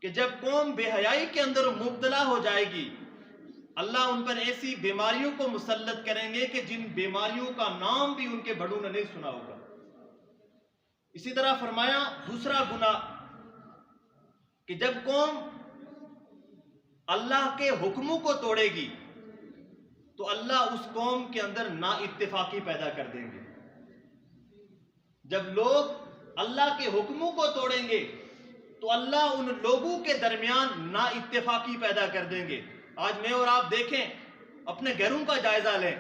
کہ جب قوم بے حیائی کے اندر مبتلا ہو جائے گی، اللہ ان پر ایسی بیماریوں کو مسلط کریں گے کہ جن بیماریوں کا نام بھی ان کے بڑوں نے نہیں سنا ہوگا۔ اسی طرح فرمایا دوسرا گناہ کہ جب قوم اللہ کے حکموں کو توڑے گی تو اللہ اس قوم کے اندر نا اتفاقی پیدا کر دیں گے۔ جب لوگ اللہ کے حکموں کو توڑیں گے تو اللہ ان لوگوں کے درمیان نا اتفاقی پیدا کر دیں گے۔ آج میں اور آپ دیکھیں، اپنے گھروں کا جائزہ لیں،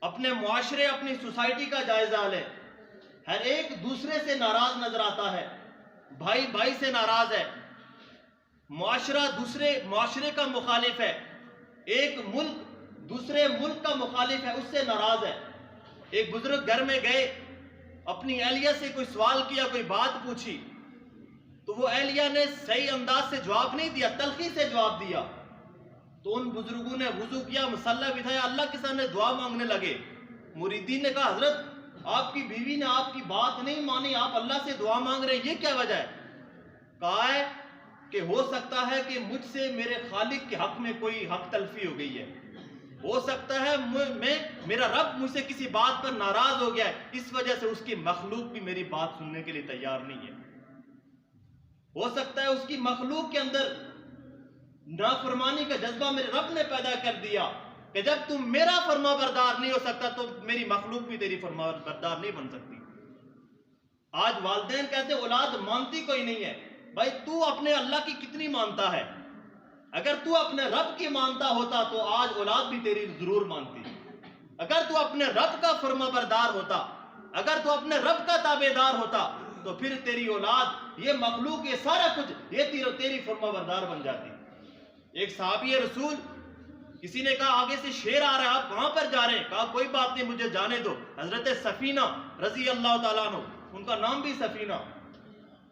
اپنے معاشرے اپنی سوسائٹی کا جائزہ لیں، ہر ایک دوسرے سے ناراض نظر آتا ہے، بھائی بھائی سے ناراض ہے، معاشرہ دوسرے معاشرے کا مخالف ہے، ایک ملک دوسرے ملک کا مخالف ہے، اس سے ناراض ہے۔ ایک بزرگ گھر میں گئے، اپنی اہلیہ سے کوئی سوال کیا، کوئی بات پوچھی، تو وہ اہلیہ نے صحیح انداز سے جواب نہیں دیا، تلخی سے جواب دیا۔ تو ان بزرگوں نے وضو کیا، مصلی بٹھایا، اللہ کے سامنے دعا مانگنے لگے۔ مریدین نے کہا حضرت آپ کی بیوی نے آپ کی بات نہیں مانی، آپ اللہ سے دعا مانگ رہے ہیں، یہ کیا وجہ ہے؟ کہا ہے کہ ہو سکتا ہے کہ مجھ سے میرے خالق کے حق میں کوئی حق تلفی ہو گئی ہے، ہو سکتا ہے میرا رب مجھ سے کسی بات پر ناراض ہو گیا ہے، اس وجہ سے اس کی مخلوق بھی میری بات سننے کے لیے تیار نہیں ہے۔ ہو سکتا ہے اس کی مخلوق کے اندر نافرمانی کا جذبہ میرے رب نے پیدا کر دیا کہ جب تم میرا فرما بردار نہیں ہو سکتا تو میری مخلوق بھی تیری فرما بردار نہیں بن سکتی۔ آج والدین کہتے اولاد مانتی کوئی نہیں ہے۔ بھائی تو اپنے اللہ کی کتنی مانتا ہے؟ اگر تو اپنے رب کی مانتا ہوتا تو آج اولاد بھی تیری ضرور مانتی۔ اگر تو اپنے رب کا فرما بردار ہوتا، اگر تو اپنے رب کا تابعدار ہوتا تو پھر تیری اولاد، یہ مخلوق، یہ سارا کچھ، یہ تیری فرما بردار بن جاتی۔ ایک صحابی رسول، کسی نے کہا آگے سے شیر آ رہا ہے، آپ کہاں پر جا رہے ہیں؟ کہا کوئی بات نہیں، مجھے جانے دو۔ حضرت سفینہ رضی اللہ تعالیٰ عنہ، ان کا نام بھی سفینہ،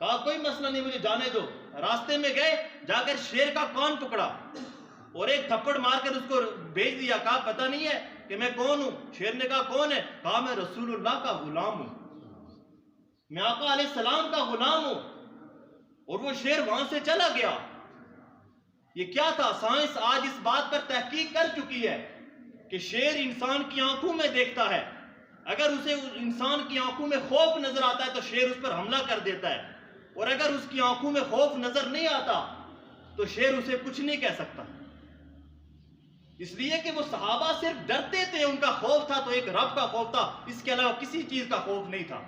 کہا کوئی مسئلہ نہیں، مجھے جانے دو۔ راستے میں گئے، جا کر شیر کا کان پکڑا اور ایک تھپڑ مار کر اس کو بھیج دیا۔ کہا پتہ نہیں ہے کہ میں کون ہوں؟ شیر نے کہا کون ہے؟ کہا میں رسول اللہ کا غلام ہوں، میں آقا علیہ السلام کا غلام ہوں۔ اور وہ شیر وہاں سے چلا گیا۔ یہ کیا تھا؟ سائنس آج اس بات پر تحقیق کر چکی ہے کہ شیر انسان کی آنکھوں میں دیکھتا ہے، اگر اسے انسان کی آنکھوں میں خوف نظر آتا ہے تو شیر اس پر حملہ کر دیتا ہے، اور اگر اس کی آنکھوں میں خوف نظر نہیں آتا تو شیر اسے کچھ نہیں کہہ سکتا۔ اس لیے کہ وہ صحابہ صرف ڈرتے تھے، ان کا خوف تھا تو ایک رب کا خوف تھا، اس کے علاوہ کسی چیز کا خوف نہیں تھا۔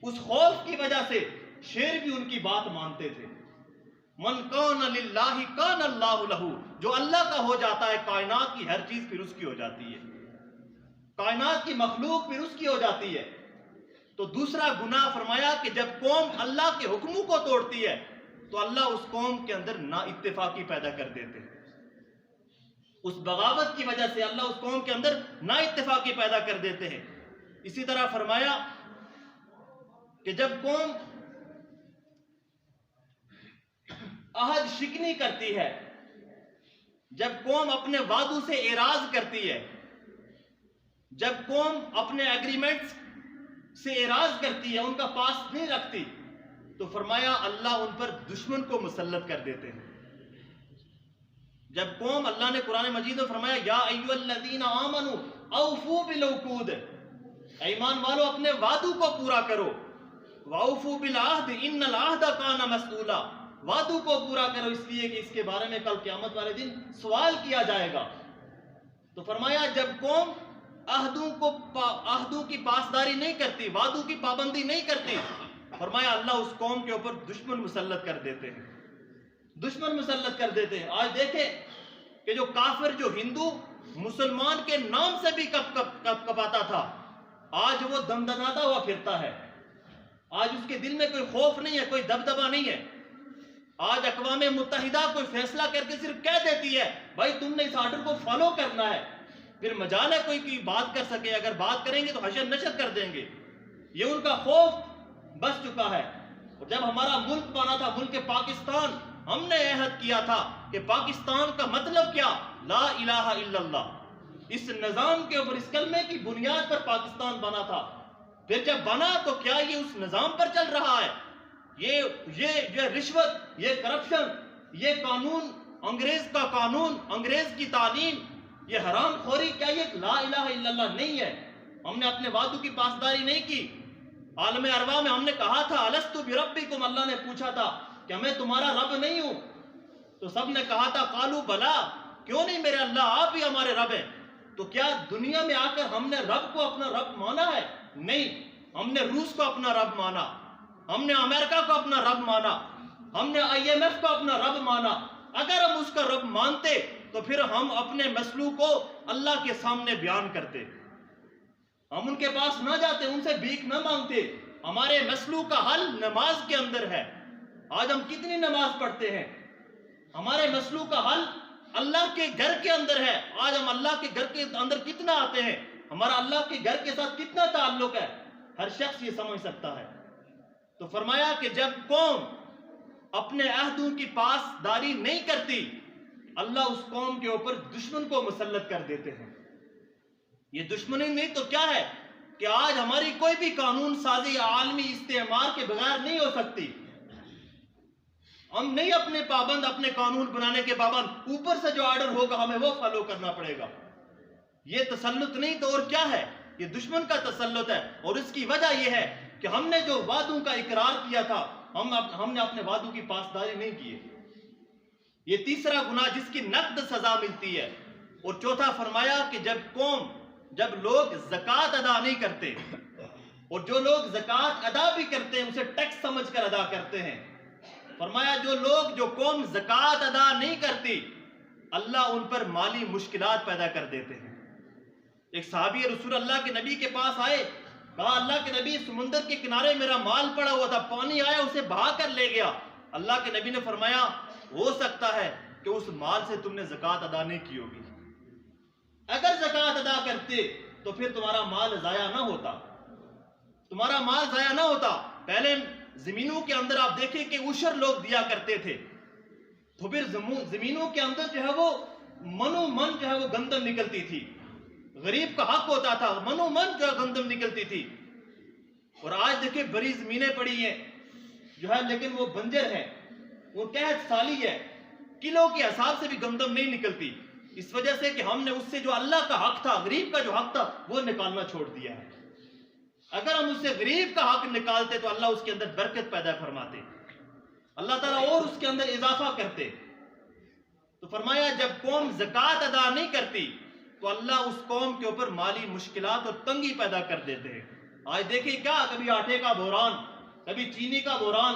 اس خوف کی وجہ سے شیر بھی ان کی بات مانتے تھے۔ من کان للہ کان اللہ لہ، جو اللہ کا ہو جاتا ہے کائنات کی ہر چیز پھر اس کی ہو جاتی ہے، کائنات کی مخلوق پھر اس کی ہو جاتی ہے۔ تو دوسرا گناہ فرمایا کہ جب قوم اللہ کے حکموں کو توڑتی ہے تو اللہ اس قوم کے اندر نا اتفاقی پیدا کر دیتے ہیں۔ اس بغاوت کی وجہ سے اللہ اس قوم کے اندر نا اتفاقی پیدا کر دیتے ہیں۔ اسی طرح فرمایا کہ جب قوم عہد شکنی کرتی ہے، جب قوم اپنے وعدوں سے اعراض کرتی ہے، جب قوم اپنے ایگریمنٹس سے اعراض کرتی ہے، ان کا پاس نہیں رکھتی، تو فرمایا اللہ ان پر دشمن کو مسلط کر دیتے ہیں۔ جب قوم، اللہ نے قرآن مجید میں فرمایا یا ایھا الذین آمنوا اوفوا بالعقود، ایمان والو اپنے وعدوں کو پورا کرو، واوفوا بالعہد ان العہد کان مسئولا، وعدوں کو پورا کرو اس لیے کہ اس کے بارے میں کل قیامت والے دن سوال کیا جائے گا۔ تو فرمایا جب قوم عہدوں کی پاسداری نہیں کرتی، وعدوں کی پابندی نہیں کرتی، فرمایا اللہ اس قوم کے اوپر دشمن مسلط کر دیتے ہیں، دشمن مسلط کر دیتے ہیں۔ آج دیکھیں کہ جو کافر، جو ہندو مسلمان کے نام سے بھی کپ کپاتا تھا، آج وہ دمدماتا ہوا پھرتا ہے، آج اس کے دل میں کوئی خوف نہیں ہے، کوئی دبدبا نہیں ہے۔ آج اقوام متحدہ کوئی فیصلہ کر کے صرف کہہ دیتی ہے بھائی تم نے اس آرڈر کو فالو کرنا ہے، پھر مجال ہے کوئی کی بات کر سکے، اگر بات کریں گے تو حشر نشر کر دیں گے۔ یہ ان کا خوف بس چکا ہے۔ اور جب ہمارا ملک بنا تھا، ملک پاکستان، ہم نے عہد کیا تھا کہ پاکستان کا مطلب کیا؟ لا الہ الا اللہ۔ اس نظام کے اوپر، اس کلمے کی بنیاد پر پاکستان بنا تھا۔ پھر جب بنا تو کیا یہ اس نظام پر چل رہا ہے؟ یہ رشوت، یہ کرپشن، یہ قانون، انگریز کا قانون، انگریز کی تعلیم، یہ حرام خوری، کیا یہ لا الہ الا اللہ نہیں ہے؟ ہم نے اپنے وعدوں کی پاسداری نہیں کی۔ عالم ارواح میں ہم نے کہا تھا الستو بربکم، اللہ نے پوچھا تھا کیا میں تمہارا رب نہیں ہوں؟ تو سب نے کہا تھا قالوا بلا، کیوں نہیں میرے اللہ، آپ ہی ہمارے رب ہیں۔ تو کیا دنیا میں آ کر ہم نے رب کو اپنا رب مانا ہے؟ نہیں، ہم نے روس کو اپنا رب مانا، ہم نے امریکہ کو اپنا رب مانا، ہم نے IMF کو اپنا رب مانا۔ اگر ہم اس کا رب مانتے تو پھر ہم اپنے مسئلوں کو اللہ کے سامنے بیان کرتے، ہم ان کے پاس نہ جاتے، ان سے بھیک نہ مانگتے۔ ہمارے مسئلوں کا حل نماز کے اندر ہے۔ آج ہم کتنی نماز پڑھتے ہیں؟ ہمارے مسئلوں کا حل اللہ کے گھر کے اندر ہے۔ آج ہم اللہ کے گھر کے اندر کتنا آتے ہیں؟ ہمارا اللہ کے گھر کے ساتھ کتنا تعلق ہے؟ ہر شخص یہ سمجھ سکتا ہے۔ تو فرمایا کہ جب قوم اپنے عہدوں کی پاسداری نہیں کرتی، اللہ اس قوم کے اوپر دشمن کو مسلط کر دیتے ہیں۔ یہ دشمنی نہیں تو کیا ہے کہ آج ہماری کوئی بھی قانون سازی عالمی استعمار کے بغیر نہیں ہو سکتی۔ ہم نہیں اپنے پابند، اپنے قانون بنانے کے پابند، اوپر سے جو آرڈر ہوگا ہمیں وہ فالو کرنا پڑے گا۔ یہ تسلط نہیں تو اور کیا ہے؟ یہ دشمن کا تسلط ہے، اور اس کی وجہ یہ ہے کہ ہم نے جو وعدوں کا اقرار کیا تھا، ہم نے اپنے وعدوں کی پاسداری نہیں کی۔ یہ تیسرا گناہ جس کی نقد سزا ملتی ہے۔ اور چوتھا فرمایا کہ جب لوگ زکوٰۃ ادا نہیں کرتے، اور جو لوگ زکوٰۃ ادا بھی کرتے ہیں اسے ٹیکس سمجھ کر ادا کرتے ہیں، فرمایا جو قوم زکوٰۃ ادا نہیں کرتی، اللہ ان پر مالی مشکلات پیدا کر دیتے ہیں۔ ایک صحابی رسول اللہ کے نبی کے پاس آئے، کہا اللہ کے نبی سمندر کے کنارے میرا مال پڑا ہوا تھا، پانی آیا اسے بہا کر لے گیا۔ اللہ کے نبی نے فرمایا ہو سکتا ہے کہ اس مال سے تم نے زکوٰۃ ادا نہیں کی ہوگی، اگر زکوٰۃ ادا کرتے تو پھر تمہارا مال ضائع نہ ہوتا، تمہارا مال ضائع نہ ہوتا۔ پہلے زمینوں کے اندر آپ دیکھیں کہ عشر لوگ دیا کرتے تھے، تو پھر زمینوں کے اندر جو ہے وہ منو من جو ہے وہ گندم نکلتی تھی، غریب کا حق ہوتا تھا، منو من جو ہے گندم نکلتی تھی۔ اور آج دیکھیں بڑی زمینیں پڑی ہیں جو ہے لیکن وہ بنجر ہے، وہ قحط سالی ہے، کلو کے حساب سے بھی گندم نہیں نکلتی، اس وجہ سے کہ ہم نے اس سے جو اللہ کا حق تھا، غریب کا جو حق تھا وہ نکالنا چھوڑ دیا ہے۔ اگر ہم اس سے غریب کا حق نکالتے تو اللہ اس کے اندر برکت پیدا فرماتے، اللہ تعالیٰ اور اس کے اندر اضافہ کرتے۔ تو فرمایا جب قوم زکوٰۃ ادا نہیں کرتی تو اللہ اس قوم کے اوپر مالی مشکلات اور تنگی پیدا کر دیتے ہیں۔ آج دیکھیں کیا، کبھی آٹے کا بحران، کبھی چینی کا بحران،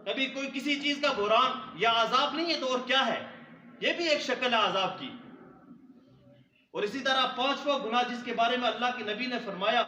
کبھی کوئی کسی چیز کا بحران، یا عذاب نہیں ہے تو اور کیا ہے؟ یہ بھی ایک شکل ہے عذاب کی۔ اور اسی طرح پانچواں گناہ جس کے بارے میں اللہ کے نبی نے فرمایا